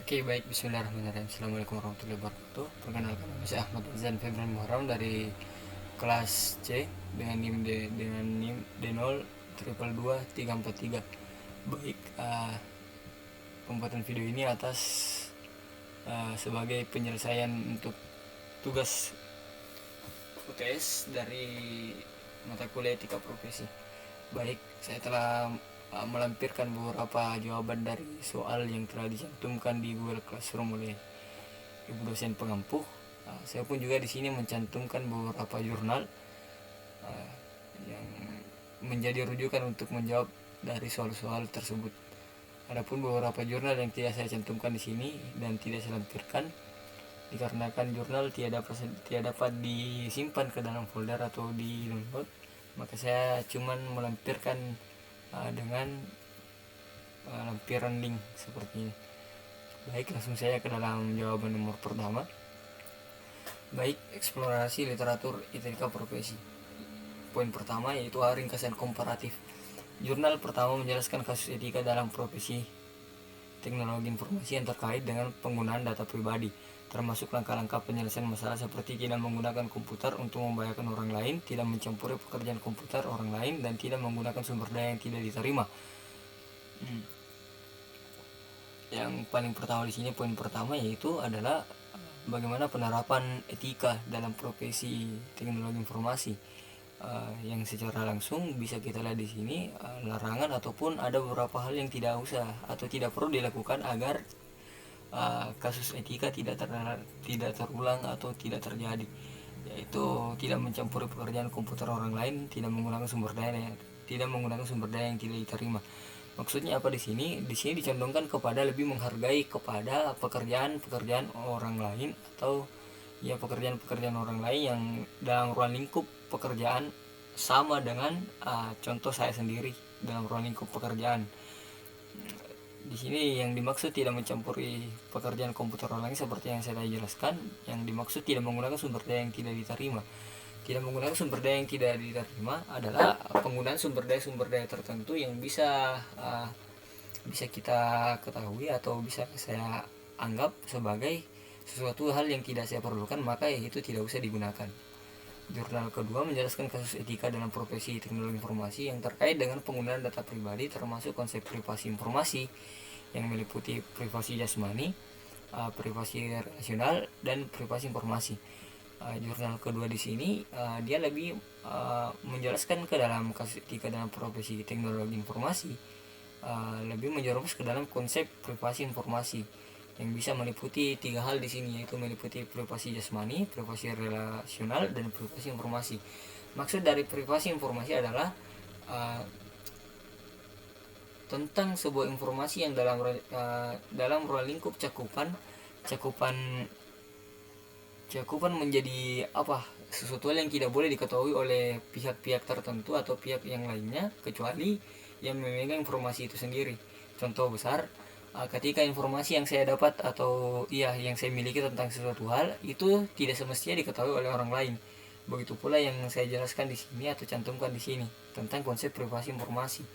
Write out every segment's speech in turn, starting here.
Oke, baik. Bismillahirrahmanirrahim. Assalamualaikum warahmatullahi wabarakatuh. Perkenalkan, nama saya Ahmad Azan Febran Muharram dari kelas C dengan NIM D0 222 343. Baik, pembuatan video ini atas sebagai penyelesaian untuk tugas UTS dari mata kuliah etika profesi. Baik, saya telah melampirkan beberapa jawaban dari soal yang telah dicantumkan di Google Classroom oleh ibu dosen pengampu. Saya pun juga di sini mencantumkan beberapa jurnal yang menjadi rujukan untuk menjawab dari soal-soal tersebut. Adapun beberapa jurnal yang tidak saya cantumkan di sini dan tidak saya lampirkan dikarenakan jurnal tidak dapat disimpan ke dalam folder atau di download, maka saya cuman melampirkan dengan lampiran link seperti ini. Baik, langsung saya ke dalam jawaban nomor pertama. Baik, eksplorasi literatur etika profesi. Poin pertama yaitu ringkasan komparatif. Jurnal pertama menjelaskan kasus etika dalam profesi teknologi informasi yang terkait dengan penggunaan data pribadi, termasuk langkah-langkah penyelesaian masalah seperti tidak menggunakan komputer untuk membahayakan orang lain, tidak mencampuri pekerjaan komputer orang lain, dan tidak menggunakan sumber daya yang tidak diterima. Yang paling pertama di sini, poin pertama yaitu adalah bagaimana penerapan etika dalam profesi teknologi informasi. Yang secara langsung bisa kita lihat di sini, larangan ataupun ada beberapa hal yang tidak usah atau tidak perlu dilakukan agar kasus etika tidak terulang atau tidak terjadi, yaitu tidak mencampuri pekerjaan komputer orang lain, tidak menggunakan sumber daya yang tidak diterima. Maksudnya apa di sini? Di sini dicondongkan kepada lebih menghargai kepada pekerjaan orang lain atau ya pekerjaan orang lain yang dalam ruang lingkup pekerjaan sama dengan contoh saya sendiri dalam ruang lingkup pekerjaan. Di sini yang dimaksud tidak mencampuri pekerjaan komputer orang lain seperti yang saya jelaskan. Yang dimaksud tidak menggunakan sumber daya yang tidak diterima. Tidak menggunakan sumber daya yang tidak diterima adalah penggunaan sumber daya tertentu yang bisa kita ketahui atau bisa saya anggap sebagai sesuatu hal yang tidak saya perlukan, maka itu tidak usah digunakan. Jurnal kedua menjelaskan kasus etika dalam profesi teknologi informasi yang terkait dengan penggunaan data pribadi, termasuk konsep privasi informasi yang meliputi privasi jasmani, privasi relasional, dan privasi informasi. Jurnal kedua di sini dia lebih menjelaskan ke dalam kasus etika dalam profesi teknologi informasi, lebih menjerumus ke dalam konsep privasi informasi yang bisa meliputi 3 hal di sini, yaitu meliputi privasi jasmani, privasi relasional, dan privasi informasi. Maksud dari privasi informasi adalah tentang sebuah informasi yang dalam ruang lingkup cakupan menjadi sesuatu yang tidak boleh diketahui oleh pihak-pihak tertentu atau pihak yang lainnya kecuali yang memegang informasi itu sendiri. Contoh besar, ketika informasi yang saya dapat atau yang saya miliki tentang sesuatu hal itu tidak semestinya diketahui oleh orang lain. Begitu pula yang saya jelaskan di sini atau cantumkan di sini tentang konsep privasi informasi.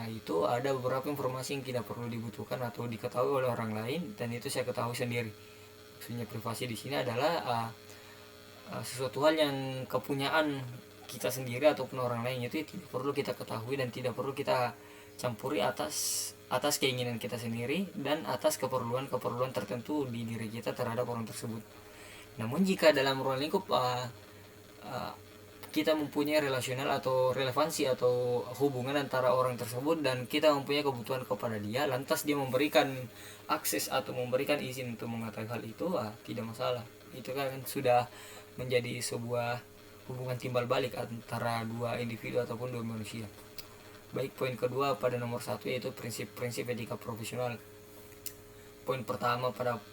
Itu ada beberapa informasi yang tidak perlu dibutuhkan atau diketahui oleh orang lain, dan itu saya ketahui sendiri. Maksudnya privasi di sini adalah sesuatu hal yang kepunyaan kita sendiri ataupun orang lain, itu tidak perlu kita ketahui dan tidak perlu kita campuri atas keinginan kita sendiri dan atas keperluan tertentu di diri kita terhadap orang tersebut. Namun jika dalam ruang lingkup kita mempunyai relasional atau relevansi atau hubungan antara orang tersebut dan kita mempunyai kebutuhan kepada dia, lantas dia memberikan akses atau memberikan izin untuk mengetahui hal itu, tidak masalah. Itu kan sudah menjadi sebuah hubungan timbal balik antara dua individu ataupun dua manusia. Baik, poin kedua pada nomor 1 yaitu prinsip-prinsip etika profesional. Poin pertama pada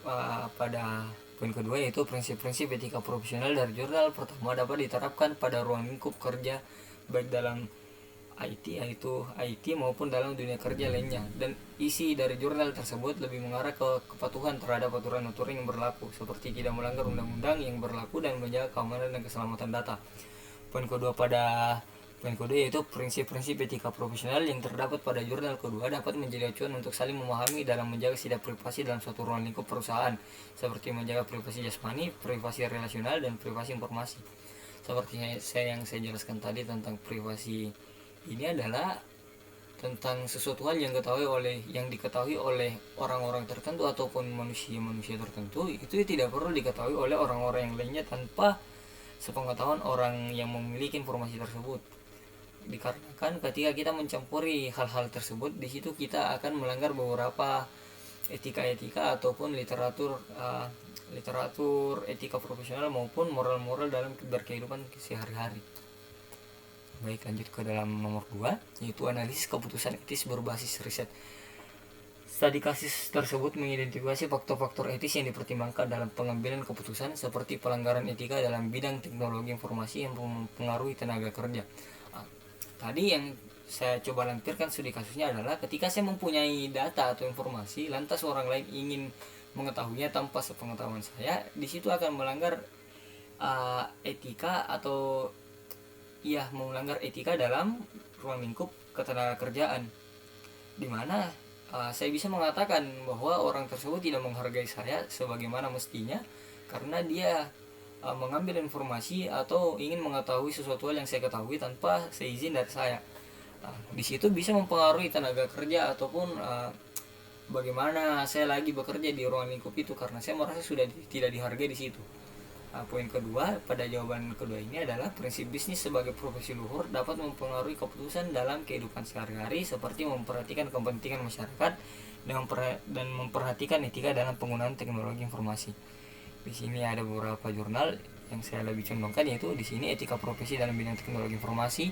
poin kedua yaitu prinsip-prinsip etika profesional dari jurnal pertama dapat diterapkan pada ruang lingkup kerja baik dalam IT maupun dalam dunia kerja lainnya, dan isi dari jurnal tersebut lebih mengarah ke kepatuhan terhadap aturan-aturan yang berlaku seperti tidak melanggar undang-undang yang berlaku dan menjaga keamanan dan keselamatan data. Poin kedua pada Poin kedua yaitu prinsip-prinsip etika profesional yang terdapat pada jurnal kedua dapat menjadi acuan untuk saling memahami dalam menjaga sidang privasi dalam suatu ruang lingkup perusahaan, seperti menjaga privasi jasmani, privasi relasional, dan privasi informasi. Seperti yang saya jelaskan tadi tentang privasi ini adalah tentang sesuatu hal yang diketahui oleh orang-orang tertentu ataupun manusia tertentu, itu tidak perlu diketahui oleh orang-orang yang lainnya tanpa sepengetahuan orang yang memiliki informasi tersebut. Dikarenakan ketika kita mencampuri hal-hal tersebut, di situ kita akan melanggar beberapa etika-etika ataupun literatur etika profesional maupun moral-moral dalam berkehidupan sehari-hari. Baik, lanjut ke dalam nomor 2, yaitu analisis keputusan etis berbasis riset. Studi kasus tersebut mengidentifikasi faktor-faktor etis yang dipertimbangkan dalam pengambilan keputusan, seperti pelanggaran etika dalam bidang teknologi informasi yang mempengaruhi tenaga kerja. Tadi yang saya coba lampirkan studi kasusnya adalah ketika saya mempunyai data atau informasi, lantas orang lain ingin mengetahuinya tanpa sepengetahuan saya, di situ akan melanggar etika atau melanggar etika dalam ruang lingkup ketenagakerjaan, di mana saya bisa mengatakan bahwa orang tersebut tidak menghargai saya sebagaimana mestinya karena dia mengambil informasi atau ingin mengetahui sesuatu hal yang saya ketahui tanpa seizin dari saya. Di situ bisa mempengaruhi tenaga kerja ataupun bagaimana saya lagi bekerja di ruang lingkup itu, karena saya merasa sudah tidak dihargai di situ. Poin kedua pada jawaban kedua ini adalah prinsip bisnis sebagai profesi luhur dapat mempengaruhi keputusan dalam kehidupan sehari-hari, seperti memperhatikan kepentingan masyarakat dan memperhatikan etika dalam penggunaan teknologi informasi. Di sini ada beberapa jurnal yang saya lebih condongkan, yaitu di sini etika profesi dalam bidang teknologi informasi,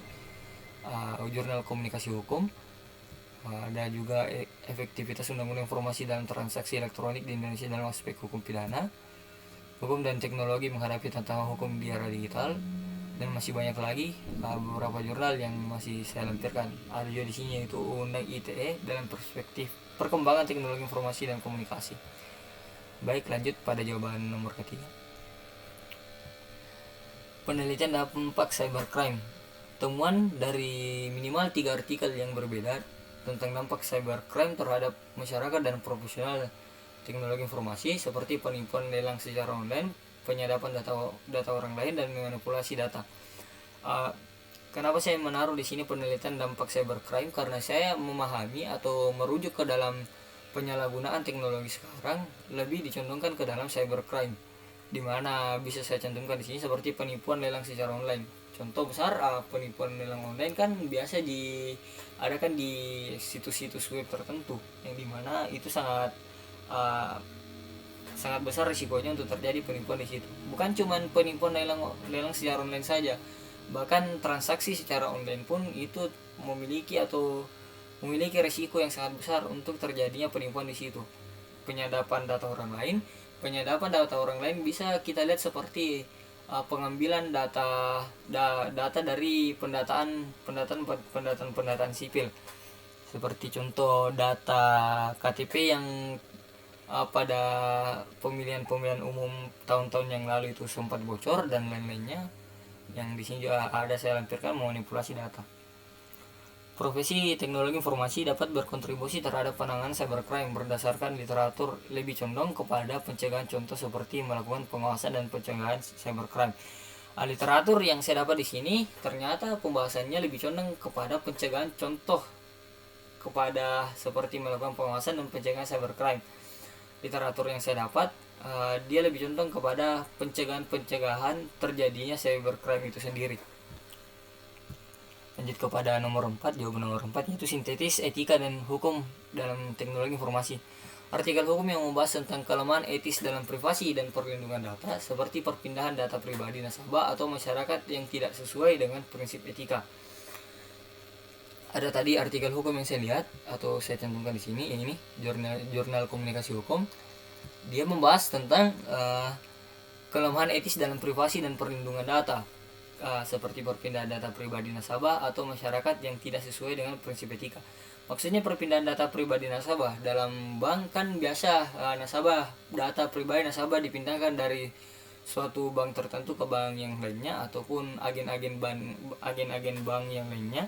jurnal komunikasi hukum, ada juga efektivitas undang-undang informasi dalam transaksi elektronik di Indonesia dalam aspek hukum pidana, hukum dan teknologi menghadapi tantangan hukum di era digital, dan masih banyak lagi beberapa jurnal yang masih saya lampirkan. Ada juga di sini yaitu undang ITE dalam perspektif perkembangan teknologi informasi dan komunikasi. Baik, lanjut pada jawaban nomor ketiga. Penelitian dampak cybercrime. Temuan dari minimal 3 artikel yang berbeda tentang dampak cybercrime terhadap masyarakat dan profesional teknologi informasi, seperti penipuan lelang secara online, penyadapan data orang lain, dan manipulasi data. Kenapa saya menaruh di sini penelitian dampak cybercrime? Karena saya memahami atau merujuk ke dalam penyalahgunaan teknologi sekarang lebih dicondongkan ke dalam cybercrime, di mana bisa saya cantumkan di sini seperti penipuan lelang secara online. Contoh besar penipuan lelang online kan biasa diadakan di situs-situs web tertentu, yang dimana itu sangat besar risikonya untuk terjadi penipuan di situ. Bukan cuma penipuan lelang secara online saja, bahkan transaksi secara online pun itu memiliki risiko yang sangat besar untuk terjadinya penipuan di situ. Penyadapan data orang lain bisa kita lihat seperti pengambilan data dari pendataan sipil, seperti contoh data KTP yang pada pemilihan umum tahun-tahun yang lalu itu sempat bocor dan lain-lainnya, yang di sini juga ada saya lampirkan manipulasi data. Profesi teknologi informasi dapat berkontribusi terhadap penanganan cybercrime berdasarkan literatur lebih condong kepada pencegahan, contoh seperti melakukan pengawasan dan pencegahan cybercrime. Literatur yang saya dapat di sini ternyata pembahasannya lebih condong kepada pencegahan, contoh kepada seperti melakukan pengawasan dan pencegahan cybercrime. Literatur yang saya dapat dia lebih condong kepada pencegahan terjadinya cybercrime itu sendiri. Lanjut kepada nomor 4, jawaban nomor 4, yaitu sintetis etika dan hukum dalam teknologi informasi. Artikel hukum yang membahas tentang kelemahan etis dalam privasi dan perlindungan data, seperti perpindahan data pribadi nasabah atau masyarakat yang tidak sesuai dengan prinsip etika. Ada tadi artikel hukum yang saya lihat atau saya cantumkan di sini, yang ini jurnal komunikasi hukum. Dia membahas tentang kelemahan etis dalam privasi dan perlindungan data, seperti perpindahan data pribadi nasabah atau masyarakat yang tidak sesuai dengan prinsip etika. Maksudnya perpindahan data pribadi nasabah dalam bank kan biasa data pribadi nasabah dipindahkan dari suatu bank tertentu ke bank yang lainnya ataupun agen-agen bank yang lainnya,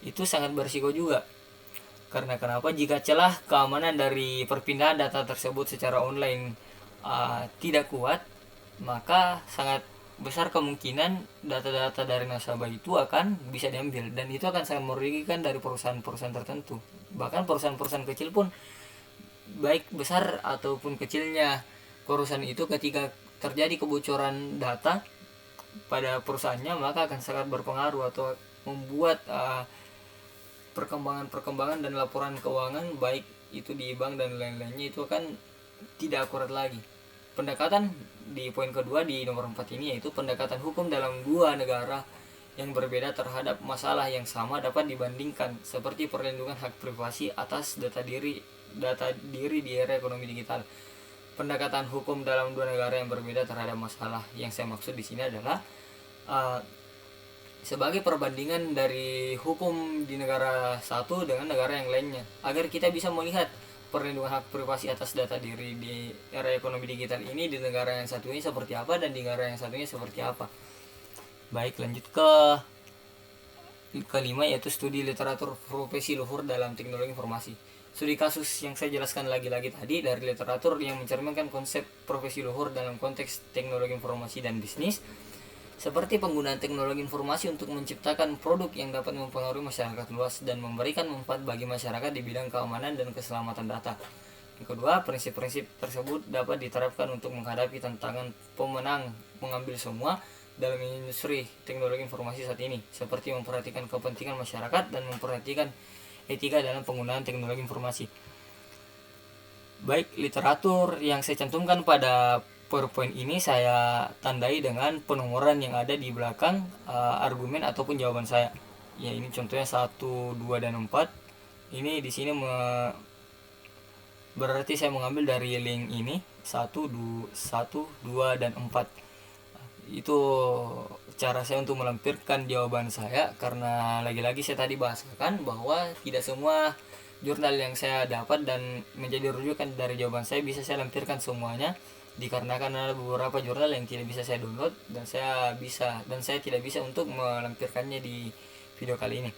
itu sangat berisiko juga. Karena kenapa? Jika celah keamanan dari perpindahan data tersebut secara online tidak kuat, maka sangat besar kemungkinan data-data dari nasabah itu akan bisa diambil, dan itu akan sangat merugikan dari perusahaan-perusahaan tertentu. Bahkan perusahaan-perusahaan kecil pun, baik besar ataupun kecilnya perusahaan itu, ketika terjadi kebocoran data pada perusahaannya, maka akan sangat berpengaruh atau membuat perkembangan dan laporan keuangan baik itu di bank dan lain-lainnya itu akan tidak akurat lagi. Pendekatan di poin kedua di nomor 4 ini yaitu pendekatan hukum dalam dua negara yang berbeda terhadap masalah yang sama dapat dibandingkan, seperti perlindungan hak privasi atas data diri di era ekonomi digital. Pendekatan hukum dalam dua negara yang berbeda terhadap masalah yang saya maksud di sini adalah sebagai perbandingan dari hukum di negara satu dengan negara yang lainnya, agar kita bisa melihat perlindungan hak privasi atas data diri di era ekonomi digital ini di negara yang satunya seperti apa dan di negara yang satunya seperti apa. Baik, lanjut ke kelima, yaitu studi literatur profesi luhur dalam teknologi informasi. Studi kasus yang saya jelaskan lagi-lagi tadi dari literatur yang mencerminkan konsep profesi luhur dalam konteks teknologi informasi dan bisnis, seperti penggunaan teknologi informasi untuk menciptakan produk yang dapat mempengaruhi masyarakat luas dan memberikan manfaat bagi masyarakat di bidang keamanan dan keselamatan data. Yang kedua, prinsip-prinsip tersebut dapat diterapkan untuk menghadapi tantangan pemenang mengambil semua dalam industri teknologi informasi saat ini, seperti memperhatikan kepentingan masyarakat dan memperhatikan etika dalam penggunaan teknologi informasi. Baik, literatur yang saya cantumkan pada PowerPoint ini saya tandai dengan penomoran yang ada di belakang argumen ataupun jawaban saya. Ya, ini contohnya 1, 2 dan 4. Ini di sini berarti saya mengambil dari link ini 1, 2 dan 4. Itu cara saya untuk melampirkan jawaban saya, karena lagi-lagi saya tadi bahaskan bahwa tidak semua jurnal yang saya dapat dan menjadi rujukan dari jawaban saya bisa saya lampirkan semuanya, dikarenakan ada beberapa jurnal yang tidak bisa saya download dan saya tidak bisa untuk melampirkannya di video kali ini.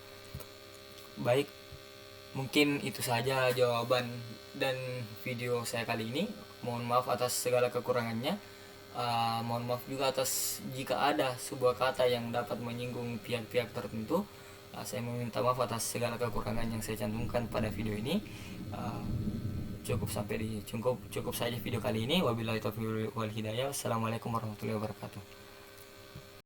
Baik, mungkin itu saja jawaban dan video saya kali ini. Mohon maaf atas segala kekurangannya. Mohon maaf juga atas jika ada sebuah kata yang dapat menyinggung pihak-pihak tertentu. Saya meminta maaf atas segala kekurangan yang saya cantumkan pada video ini. Cukup saja video kali ini. Wabillahi taufiq wal hidayah. Wassalamualaikum warahmatullahi wabarakatuh.